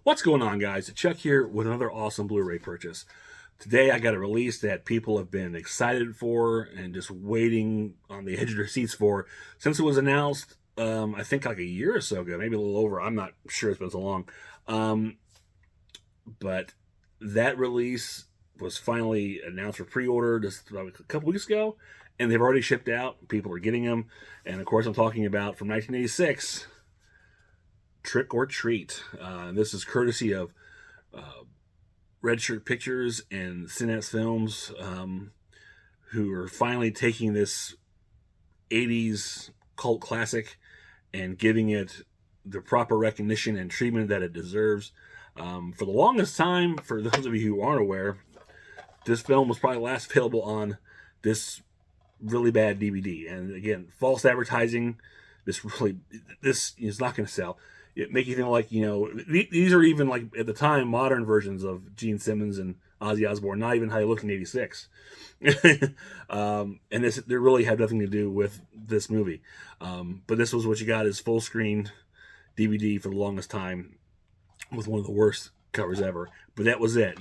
What's going on, guys? Chuck here with another awesome Blu-ray purchase. Today I got a release that people have been excited for and just waiting on the edge of their seats for since it was announced. I think like a year or so ago, maybe a little over. I'm not sure, it's been so long. Um, but that release was finally announced for pre-order just about a couple weeks ago, and they've already shipped out. People are getting them, and of course I'm talking about from 1986. Trick or Treat. This is courtesy of Red Shirt Pictures and Synapse Films, who are finally taking this 80s cult classic and giving it the proper recognition and treatment that it deserves. For the longest time, for those of you who aren't aware, this film was probably last available on this really bad DVD. And again, false advertising. This is not going to sell. It make you think like, these are even like at the time modern versions of Gene Simmons and Ozzy Osbourne, not even how he looked in '86. And they really had nothing to do with this movie. But this was what you got, is full screen DVD for the longest time with one of the worst covers ever. But that was it.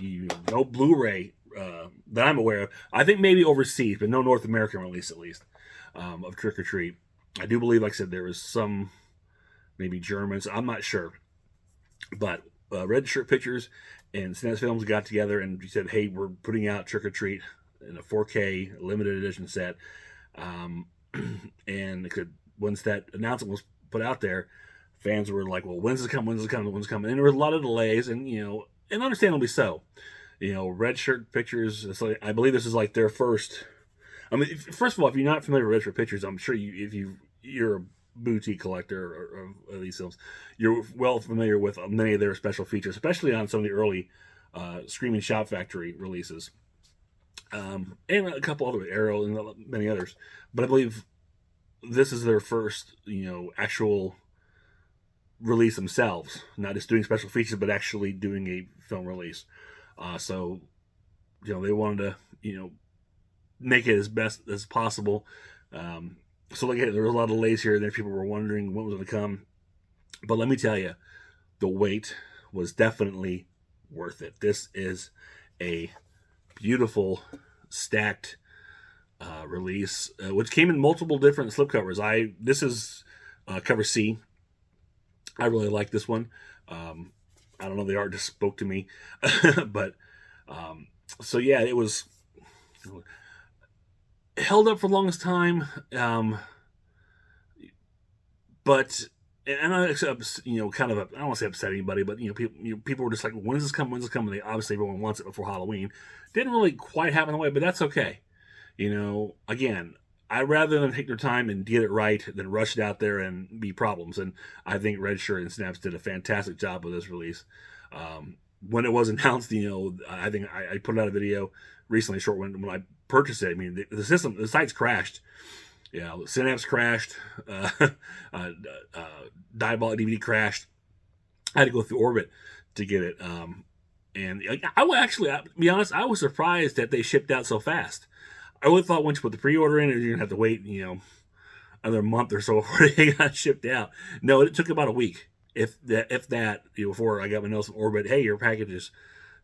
No Blu-ray that I'm aware of. I think maybe overseas, but no North American release at least, of Trick or Treat. I do believe, like I said, there was some maybe Germans. I'm not sure. But Red Shirt Pictures and Synapse Films got together and said, hey, we're putting out Trick or Treat in a 4K limited edition set. And once that announcement was put out there, fans were like, well, when's it coming? When's it coming? When's it coming? And there were a lot of delays, and and understandably so. Red Shirt Pictures, I believe this is like their first. I mean, first of all, if you're not familiar with Red Shirt Pictures, I'm sure you're a boutique collector of these films, you're well familiar with many of their special features, especially on some of the early Screaming Shop Factory releases, and a couple other Arrow and many others. But I believe this is their first, actual release themselves, not just doing special features, but actually doing a film release. So, they wanted to, make it as best as possible. So like, there were a lot of delays here, and then people were wondering when was going to come. But let me tell you, the wait was definitely worth it. This is a beautiful stacked release, which came in multiple different slipcovers. This is cover C. I really like this one. I don't know, the art just spoke to me, but so yeah, it was held up for the longest time, but and I kind of I don't want to say upset anybody, but people were just like, when does this come? When's this coming? Obviously everyone wants it before Halloween. Didn't really quite happen the way, but that's okay. Again, I'd rather them take their time and get it right than rush it out there and be problems. And I think Red Shirt and Snaps did a fantastic job with this release. When it was announced, I think I put out a video recently, short when I purchased it. I mean, the site's crashed. Yeah, Synapse crashed. Diabolic DVD crashed. I had to go through Orbit to get it. And I would actually, to be honest, I was surprised that they shipped out so fast. I would have thought once you put the pre-order in, you're going to have to wait, another month or so before they got shipped out. No, it took about a week, if that, before I got my notice from Orbit, hey, your package is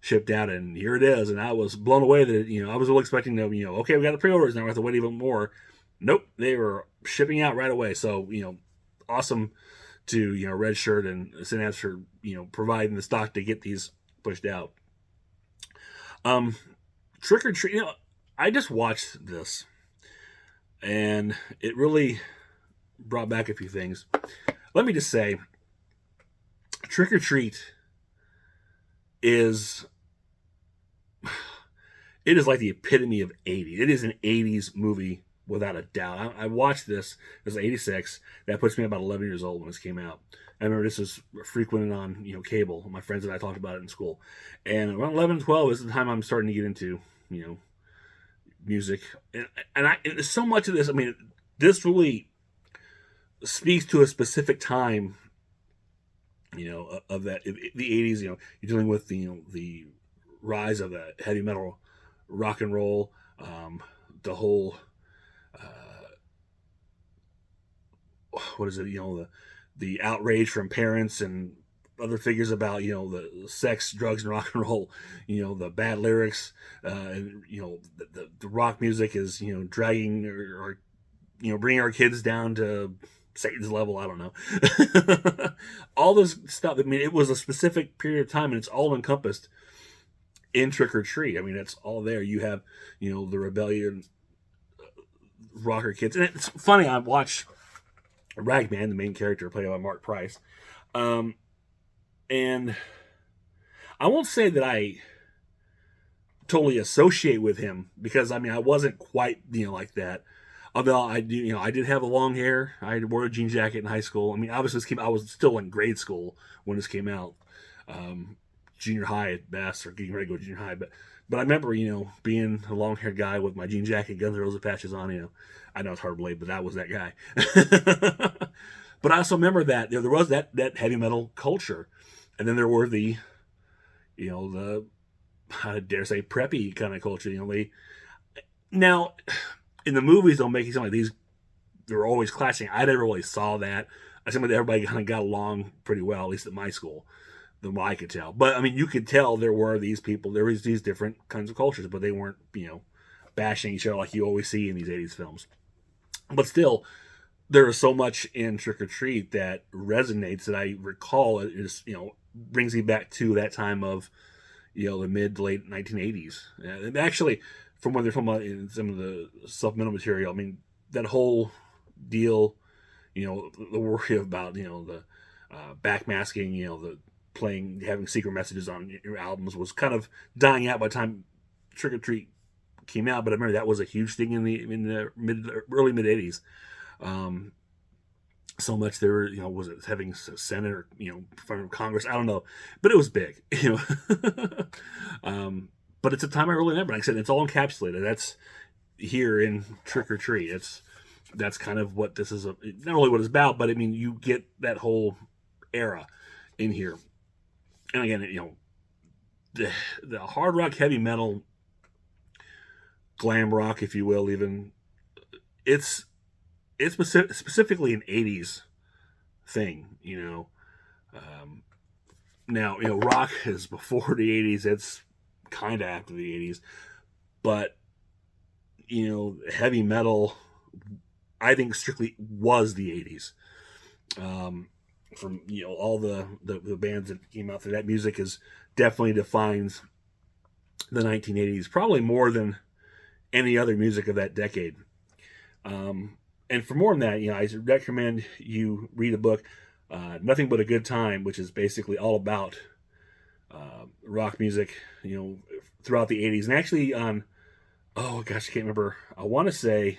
shipped out, and here it is. And I was blown away that, I was really expecting to, okay, we got the pre-orders, now we have to wait even more. Nope, they were shipping out right away. So, awesome to, Red Shirt and Synapse for, providing the stock to get these pushed out. Trick or Treat, I just watched this, and it really brought back a few things. Let me just say, Trick or Treat is like the epitome of 80s. It is an 80s movie without a doubt. I watched this. It was 86. That puts me about 11 years old when this came out. I remember this was frequented on cable. My friends and I talked about it in school. And around 11, 12 is the time I'm starting to get into music. And so much of this, I mean, this really speaks to a specific time, of that, the 80s. You're dealing with the rise of the heavy metal, rock and roll, the whole what is it? The outrage from parents and other figures about, you know, the sex, drugs, and rock and roll, you know, the bad lyrics, and, you know, the rock music is, you know, dragging or you know, bringing our kids down to Satan's level. I don't know. All this stuff. I mean, it was a specific period of time, and it's all encompassed in Trick or Treat. I mean, it's all there. You have, you know, the rebellion rocker kids, and it's funny. I watch Ragman, the main character, played by Mark Price, um, and I won't say that I totally associate with him because I mean I wasn't quite, you know, like that. Although I do, you know, I did have a long hair. I wore a jean jacket in high school. I mean, obviously, I was still in grade school when this came out, um, junior high at best, or getting ready to go to junior high. But I remember, you know, being a long haired guy with my jean jacket, Guns N' Roses patches on. You know, I know it's hard to believe, but that was that guy. But I also remember that, you know, there was that heavy metal culture, and then there were the, you know, the, I dare say, preppy kind of culture. You know, they now in the movies they'll make it sound like these they're always clashing. I never really saw that. I seemed like everybody kind of got along pretty well, at least at my school, than what I could tell. But I mean, you could tell there were these people, there was these different kinds of cultures, but they weren't, you know, bashing each other like you always see in these '80s films. But still, there is so much in Trick or Treat that resonates that I recall. It is, you know, brings me back to that time of, you know, the mid to late 1980s. And actually, from what they're talking about in some of the supplemental material, I mean, that whole deal, you know, the worry about, you know, the backmasking, you know, the playing, having secret messages on your albums was kind of dying out by the time Trick or Treat came out. But I remember that was a huge thing in the early mid 80s. So much there were, you know, was it having a Senate or, you know, from Congress? I don't know, but it was big, you know. But it's a time I really remember. Like I said, it's all encapsulated. That's here in Trick or Treat. That's kind of what this is. Not really what it's about, but I mean, you get that whole era in here. And again, you know, the hard rock, heavy metal, glam rock, if you will, even it's specifically an '80s thing, you know. Now, you know, rock is before the '80s. It's kind of after the '80s, but you know, heavy metal, I think strictly was the '80s. From, you know, all the bands that came out there, that music is definitely defines the 1980s, probably more than any other music of that decade. And for more than that, you know, I recommend you read a book, Nothing But a Good Time, which is basically all about rock music, you know, throughout the '80s, and actually on, oh gosh, I can't remember. I want to say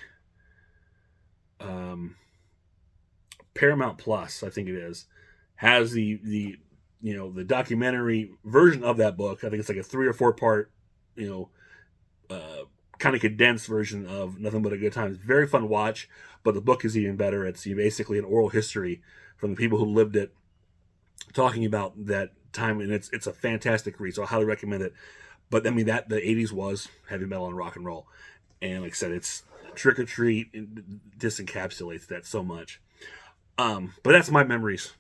Paramount Plus, I think it is, has the you know, the documentary version of that book. I think it's like a 3 or 4 part, you know, kind of condensed version of Nothing But a Good Time. It's very fun to watch, but the book is even better. It's basically an oral history from the people who lived it, talking about that time, and it's a fantastic read. So I highly recommend it. But I mean, that the '80s was heavy metal and rock and roll, and like I said, it's Trick or Treat. This encapsulates that so much. But that's my memories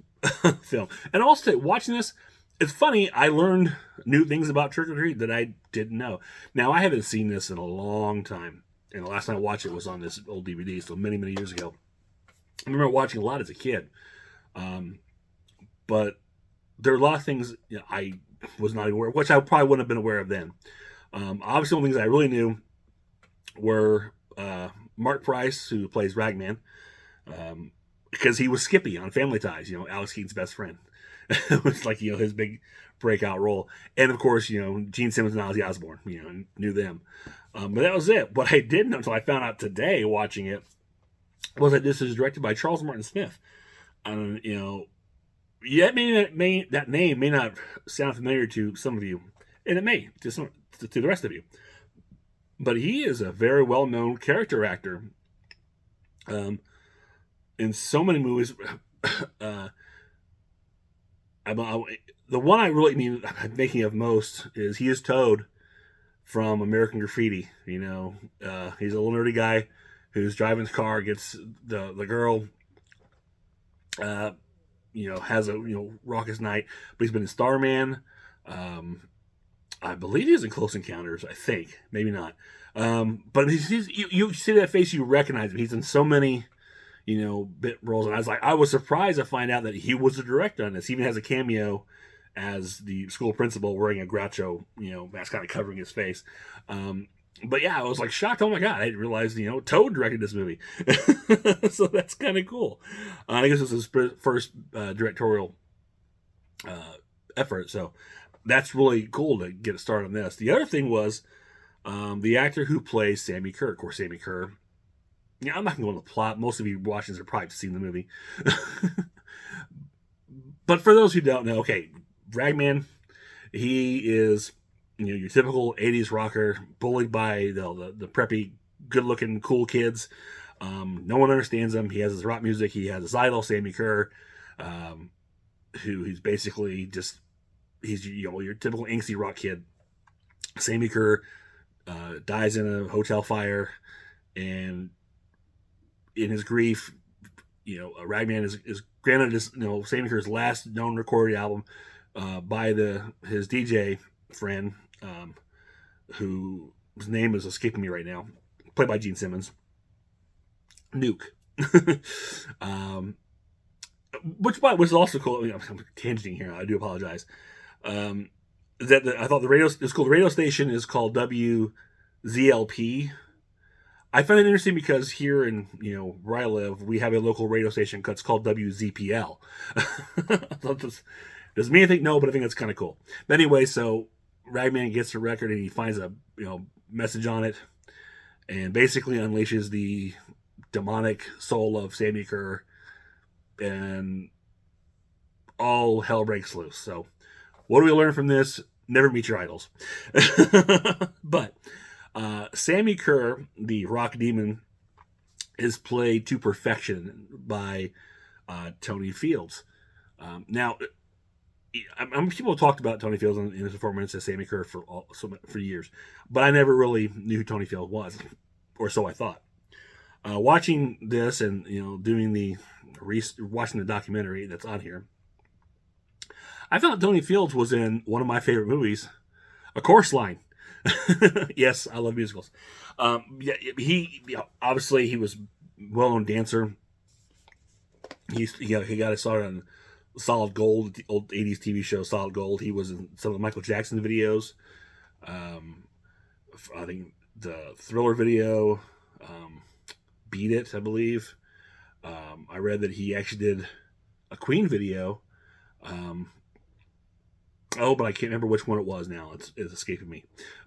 film. And also watching this, it's funny. I learned new things about Trick or Treat that I didn't know. Now I haven't seen this in a long time, and the last time I watched it was on this old DVD, so many years ago. I remember watching a lot as a kid, but there are a lot of things, you know, I was not aware of, which I probably wouldn't have been aware of then. Obviously, one of the things I really knew were Mark Price, who plays Ragman, because he was Skippy on Family Ties, you know, Alex Keaton's best friend. It was like, you know, his big breakout role. And of course, you know, Gene Simmons and Ozzy Osbourne, you know, knew them. But that was it. What I didn't know until I found out today watching it was that this is directed by Charles Martin Smith. And, you know, yeah, that name may not sound familiar to some of you, and it may to the rest of you. But he is a very well-known character actor in so many movies. The one I really mean I'm thinking of most is he is Toad from American Graffiti. You know, he's a little nerdy guy who's driving the car, gets the girl has a raucous night, but he's been in Starman. I believe he's in Close Encounters. I think, maybe not. But you see that face, you recognize him. He's in so many bit roles, and I was surprised to find out that he was the director on this. He even has a cameo as the school principal wearing a Groucho mask, kind of covering his face. But yeah, I was like shocked. Oh my god, I didn't realize Toad directed this movie. So that's kind of cool. I guess this is his first directorial effort, so that's really cool to get a start on this. The other thing was the actor who plays Sammy Kerr. Of course, Sammy Kerr. Yeah, I'm not going to go into the plot. Most of you watching this have probably seen the movie. But for those who don't know, okay, Ragman, he is your typical 80s rocker, bullied by the preppy, good-looking, cool kids. No one understands him. He has his rock music. He has his idol, Sammy Kerr, who he's basically just, he's your typical angsty rock kid. Sammy Kerr dies in a hotel fire, and in his grief, Ragman is granted his, Sammy Kerr's last known recorded album by his DJ friend, whose name is escaping me right now, played by Gene Simmons, Nuke. Which was also cool. I'm tangenting here. I do apologize. I thought the radio station is called WZLP. I find it interesting because here in where I live, we have a local radio station that's called WZPL. Does me anything? No, but I think that's kind of cool. But anyway, so Ragman gets the record and he finds a message on it, and basically unleashes the demonic soul of Sammy Kerr, and all hell breaks loose. So, what do we learn from this? Never meet your idols. But Sammy Kerr, the rock demon, is played to perfection by Tony Fields. Now, people have talked about Tony Fields in his performance as Sammy Kerr for years, but I never really knew who Tony Fields was, or so I thought. Watching this and watching the documentary that's on here, I found Tony Fields was in one of my favorite movies, A Chorus Line. Yes, I love musicals. Obviously he was a well-known dancer. He got his start on Solid Gold, the old 80s TV show Solid Gold. He was in some of the Michael Jackson videos. I think the Thriller video, Beat It, I believe. I read that he actually did a Queen video. But I can't remember which one it was now. It's escaping me.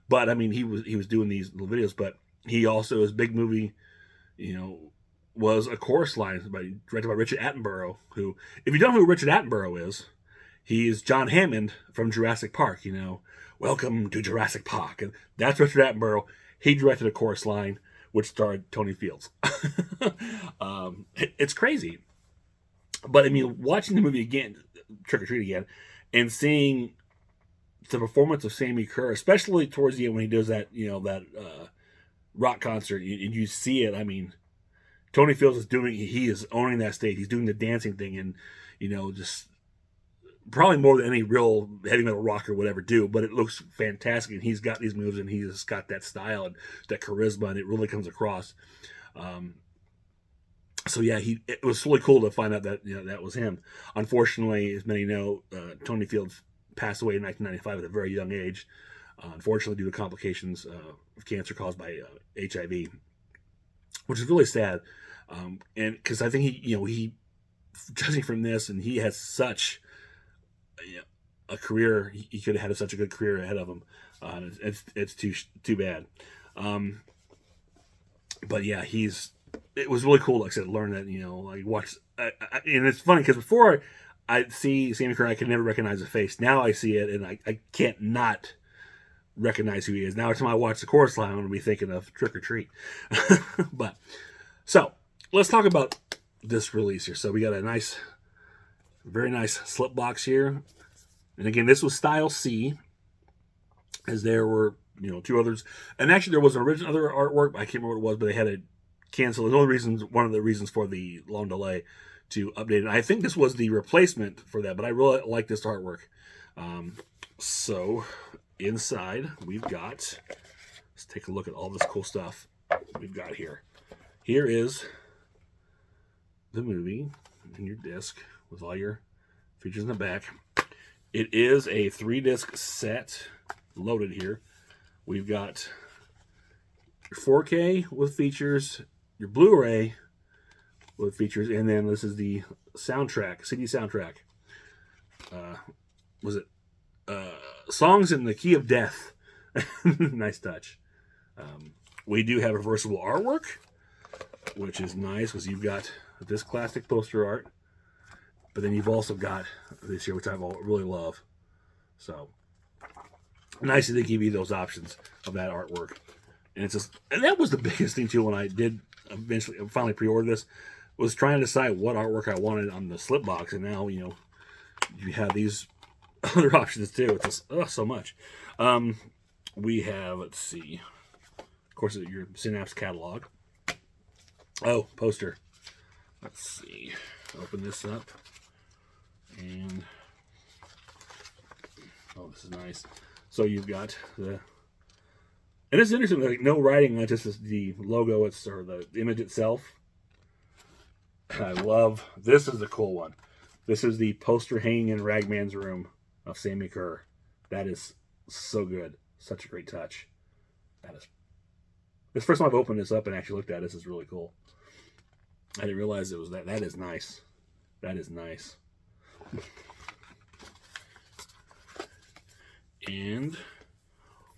But I mean, he was doing these little videos. But he also, his big movie, was A Chorus Line, directed by Richard Attenborough. Who, if you don't know who Richard Attenborough is, he is John Hammond from Jurassic Park. Welcome to Jurassic Park, and that's Richard Attenborough. He directed A Chorus Line, which starred Tony Fields. It's crazy. But I mean, watching the movie again, Trick or Treat again, and seeing the performance of Sammy Kerr, especially towards the end when he does that, that rock concert, and you see it. I mean, Tony Fields he is owning that stage. He's doing the dancing thing, and just probably more than any real heavy metal rocker would ever do. But it looks fantastic, and he's got these moves, and he's got that style and that charisma, and it really comes across. So yeah, it was really cool to find out that that was him. Unfortunately, as many know, Tony Fields passed away in 1995 at a very young age. Unfortunately, due to complications of cancer caused by HIV, which is really sad. And because I think he judging from this, and he has such a career, he could have had such a good career ahead of him. It's too bad. But yeah, it was really cool, like I said, to learn that, watch. And it's funny because before I see Sammy Kerr, I could never recognize the face. Now I see it, and I can't not recognize who he is. Now every time I watch The Chorus Line, I'm going to be thinking of Trick or Treat. But, so, let's talk about this release here. So we got a very nice slip box here. And again, this was Style C, as there were, two others. And actually, there was an original other artwork. I can't remember what it was, but they had a cancel. One of the reasons for the long delay to update it. I think this was the replacement for that, but I really like this artwork. So inside we've got, let's take a look at all this cool stuff we've got here. Here is the movie in your disc with all your features in the back. It is a 3-disc set loaded here. We've got your 4K with features, your Blu-ray with features, and then this is the soundtrack, CD soundtrack. Was it Songs in the Key of Death? Nice touch. We do have reversible artwork, which is nice because you've got this classic poster art, but then you've also got this here, which I really love. So nice that they give you those options of that artwork. And it's just, and that was the biggest thing too when I did eventually finally pre-order this, was trying to decide what artwork I wanted on the slip box. And now, you know, you have these other options too. It's just so much. We have, let's see, of course, your Synapse catalog. Oh, poster. Let's see. Open this up. And oh, this is nice. So you've got the, and it's interesting, like no writing, not just the logo, it's or the image itself. I love, this is the cool one. This is the poster hanging in Ragman's room of Sammy Kerr. That is so good. Such a great touch. That is, this first time I've opened this up and actually looked at it, this is really cool. I didn't realize it was that. That is nice. That is nice. And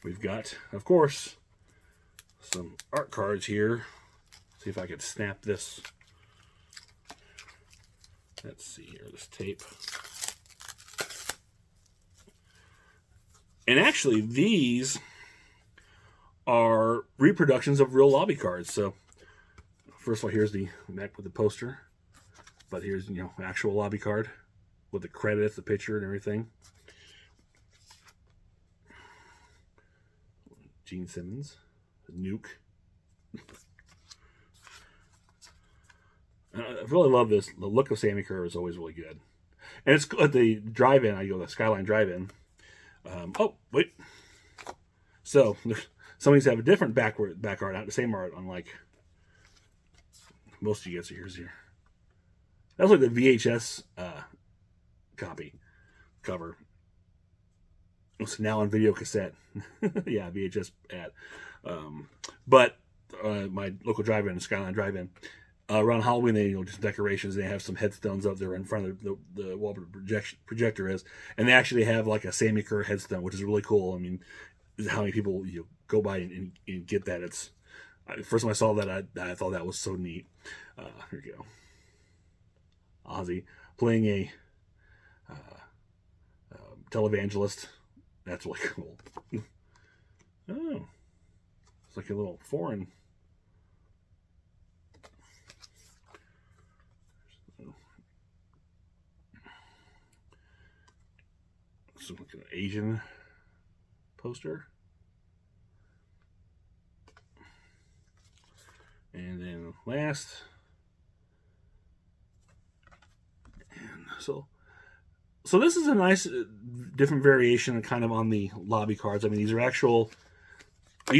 we've got, of course, some art cards here. See if I could snap this. Let's see here, this tape. And actually, these are reproductions of real lobby cards. So, first of all, here's the back with the poster. But here's, you know, actual lobby card with the credits, the picture, and everything. Gene Simmons, Nuke. I really love this. The look of Sammy Kerr is always really good. And it's at the drive-in. I go to the Skyline drive-in. Oh, wait. So, some of these have a different back art, not the same art, unlike most of you guys are here. That's like the VHS cover. It's now on video cassette. Yeah, VHS ad. But my local drive-in, Skyline drive-in, around Halloween, they just decorations. They have some headstones up there in front of the wall where the projector is, and they actually have like a Sammy Kerr headstone, which is really cool. I mean, how many people go by and get that? It's first time I saw that, I thought that was so neat. Here we go. Ozzy playing a televangelist. That's really cool. Oh, it's like a little foreign. Some like an Asian poster. And then last. And so this is a nice different variation kind of on the lobby cards. I mean, these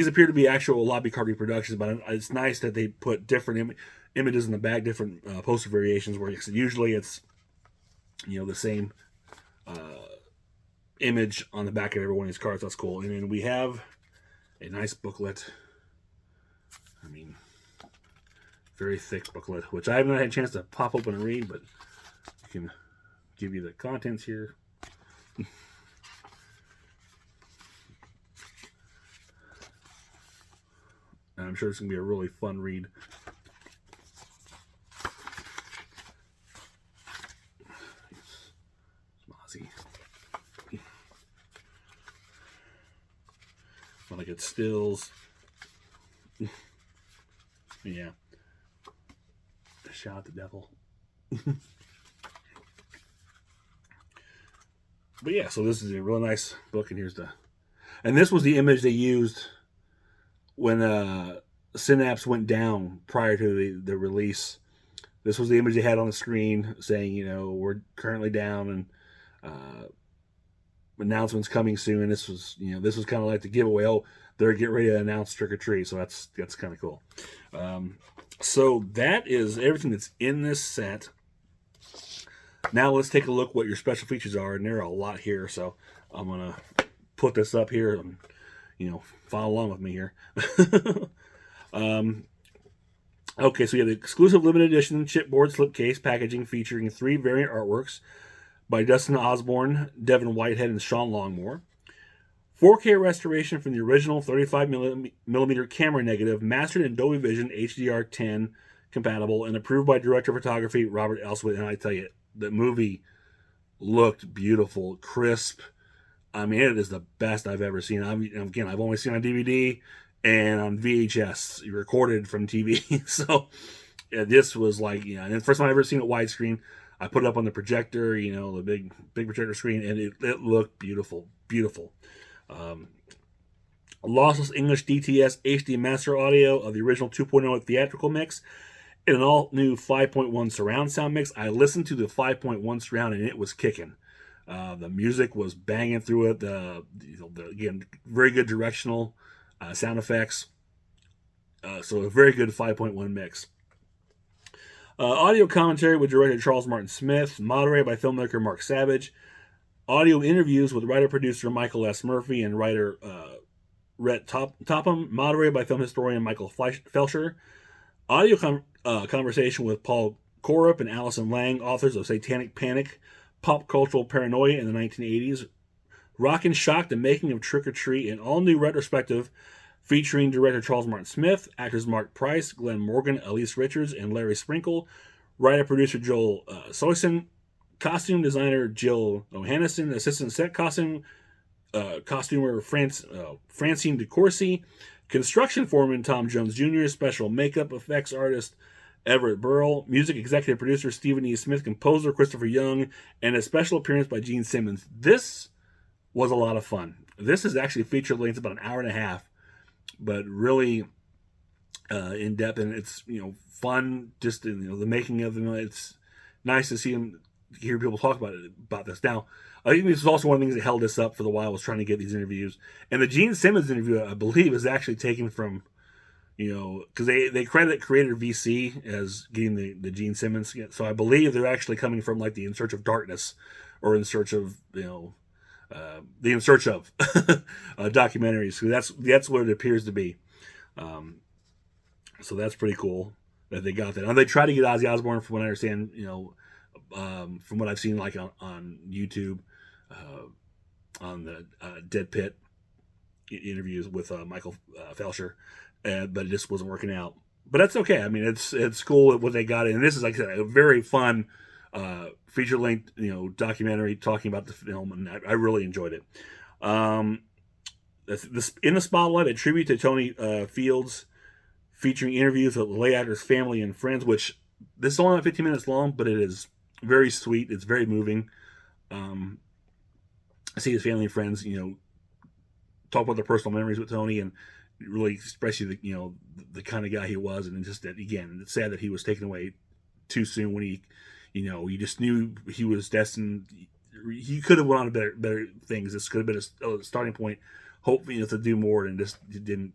appear to be actual lobby card reproductions, but it's nice that they put different images in the back, different poster variations, where usually it's, the same image on the back of every one of these cards. That's cool. And then we have a nice booklet. I mean, very thick booklet, which I haven't had a chance to pop open and read, but I can give you the contents here. And I'm sure it's going to be a really fun read. Mozzie. When I get stills. Yeah. Shout out the devil. But yeah, so this is a really nice book, and and this was the image they used when synapse went down prior to the release. This was the image they had on the screen saying, we're currently down and announcements coming soon. This was kind of like the giveaway. Oh, they're getting ready to announce Trick or Treat, so that's kind of cool. So that is everything that's in this set. Now let's take a look what your special features are, and there are a lot here. So I'm gonna put this up here and follow along with me here. Okay, so we have the exclusive limited edition chipboard slipcase packaging featuring 3 variant artworks by Dustin Osborne, Devin Whitehead, and Sean Longmore. 4K restoration from the original 35mm camera negative, mastered in Dolby Vision HDR10 compatible, and approved by director of photography Robert Elswit. And I tell you, the movie looked beautiful, crisp. I mean, it is the best I've ever seen. Again, I've only seen on DVD and on VHS, recorded from TV. So this was like, and the first time I've ever seen it widescreen. I put it up on the projector, the big projector screen, and it looked beautiful, beautiful. Lossless English DTS HD master audio of the original 2.0 theatrical mix, and an all-new 5.1 surround sound mix. I listened to the 5.1 surround, and it was kicking. The music was banging through it. Again, very good directional sound effects. So a very good 5.1 mix. Audio commentary with director Charles Martin Smith, moderated by filmmaker Mark Savage. Audio interviews with writer-producer Michael S. Murphy and writer Rhett Topham, moderated by film historian Michael Felsher. Audio conversation with Paul Korup and Allison Lang, authors of Satanic Panic, Pop Cultural Paranoia in the 1980s. Rock and Shock, The Making of Trick or Treat, an all-new retrospective featuring director Charles Martin Smith, actors Mark Price, Glenn Morgan, Elise Richards, and Larry Sprinkle, writer-producer Joel Soyson, costume designer Jill O'Hannison, assistant set costumer Francine DeCourcy, construction foreman Tom Jones Jr., special makeup effects artist Everett Burrell, music executive producer Stephen E. Smith, composer Christopher Young, and a special appearance by Gene Simmons. This was a lot of fun. This is actually feature length, about an hour and a half, but really in depth, and it's fun. Just the making of them. It's nice to see them, hear people talk about this. Now, I think this is also one of the things that held us up for the while, was trying to get these interviews. And the Gene Simmons interview, I believe, is actually taken from, because they credit creator VC as getting the Gene Simmons. So I believe they're actually coming from like the In Search of Darkness, or In Search of the In Search of documentaries. So that's what it appears to be. So that's pretty cool that they got that. And they try to get Ozzy Osbourne, from what I understand, from what I've seen, like on YouTube, on the Dead Pit interviews with Michael Felsher, but it just wasn't working out. But that's okay. I mean, it's cool what they got, and this is, like I said, a very fun feature length documentary talking about the film, and I really enjoyed it. This In the Spotlight, a tribute to Tony Fields, featuring interviews with late actor's family and friends. Which this is only 15 minutes long, but it is very sweet. It's very moving. I see his family and friends, talk about their personal memories with Tony, and really express the kind of guy he was, and just that, again, it's sad that he was taken away too soon, when he, you just knew he was destined. He could have went on to better things. This could have been a starting point, hopefully, to do more, and just didn't,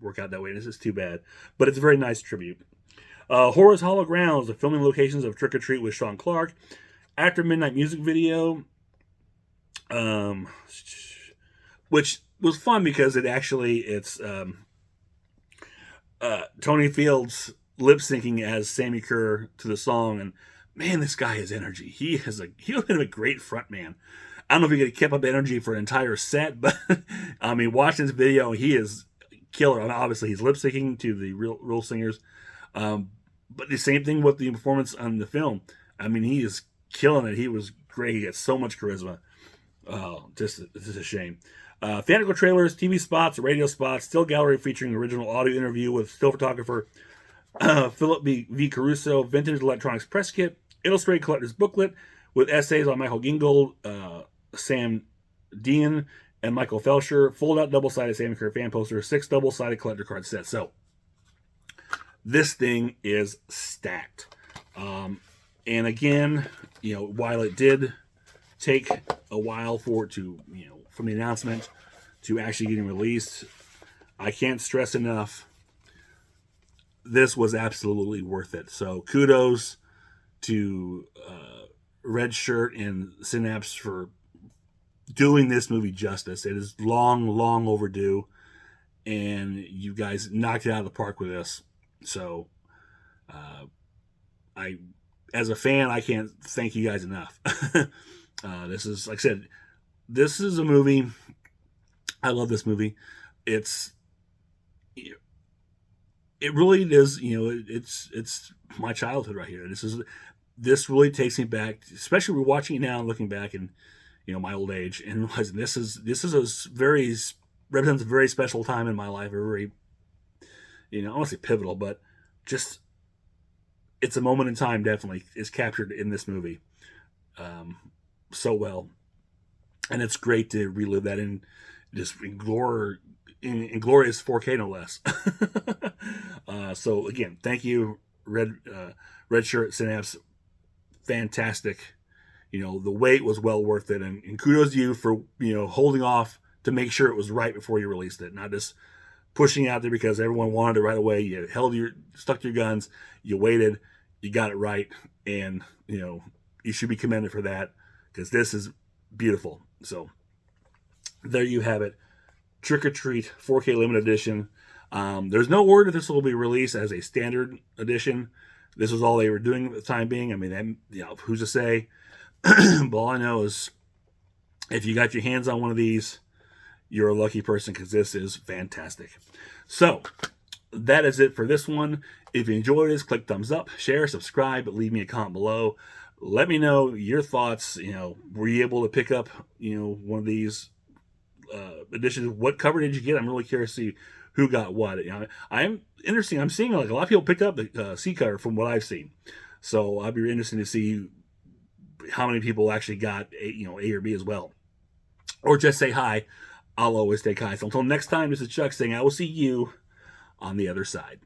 work out that way. And it's just too bad. But it's a very nice tribute. Horror's Hollow Grounds, the filming locations of Trick or Treat with Sean Clark. After Midnight music video, which was fun because it's Tony Fields lip syncing as Sammy Kerr to the song, and man, this guy has energy. He would have been a great front man. I don't know if he could have kept up energy for an entire set, but I mean, watching this video, he is killer. I mean, obviously, he's lip syncing to the real singers, but the same thing with the performance on the film. I mean, he is killing it. He was great. He has so much charisma. Oh, it's just a shame. Theatrical trailers, TV spots, radio spots, still gallery featuring original audio interview with still photographer Philip V. Caruso, vintage electronics press kit, illustrated collector's booklet with essays on Michael Gingold, Sam Dean, and Michael Felsher, fold-out double-sided Sam Kerr fan poster, 6 double-sided collector card sets. So, This thing is stacked. And again, while it did take a while for it to, from the announcement to actually getting released, I can't stress enough, this was absolutely worth it. So kudos to Red Shirt and Synapse for doing this movie justice. It is long, long overdue, and you guys knocked it out of the park with this. So, I, as a fan, I can't thank you guys enough. This is, like I said, this is a movie. I love this movie. It really is. It's my childhood right here. This really takes me back, especially we're watching it now and looking back and my old age, and realizing this is a very represents a very special time in my life. A very, I don't want to say pivotal, but just it's a moment in time. Definitely is captured in this movie so well, and it's great to relive that in just in glorious 4K, no less. So again, thank you, Red Shirt Synapse. Fantastic. The wait was well worth it, and kudos to you for holding off to make sure it was right before you released it, not just pushing it out there because everyone wanted it right away. You stuck to your guns, you waited, you got it right, and you should be commended for that because this is beautiful. So there you have it, Trick or Treat 4K limited edition. There's no word that this will be released as a standard edition. This was all they were doing at the time being. I mean, who's to say? But all I know is if you got your hands on one of these, you're a lucky person because this is fantastic. So that is it for this one. If you enjoyed this, click thumbs up, share, subscribe, leave me a comment below. Let me know your thoughts. Were you able to pick up one of these editions? What cover did you get? I'm really curious to see who got what. I'm interesting. I'm seeing like a lot of people pick up the C cover from what I've seen. So I'd be interested to see how many people actually got A or B as well. Or just say hi. I'll always take hi. So until next time, this is Chuck saying I will see you on the other side.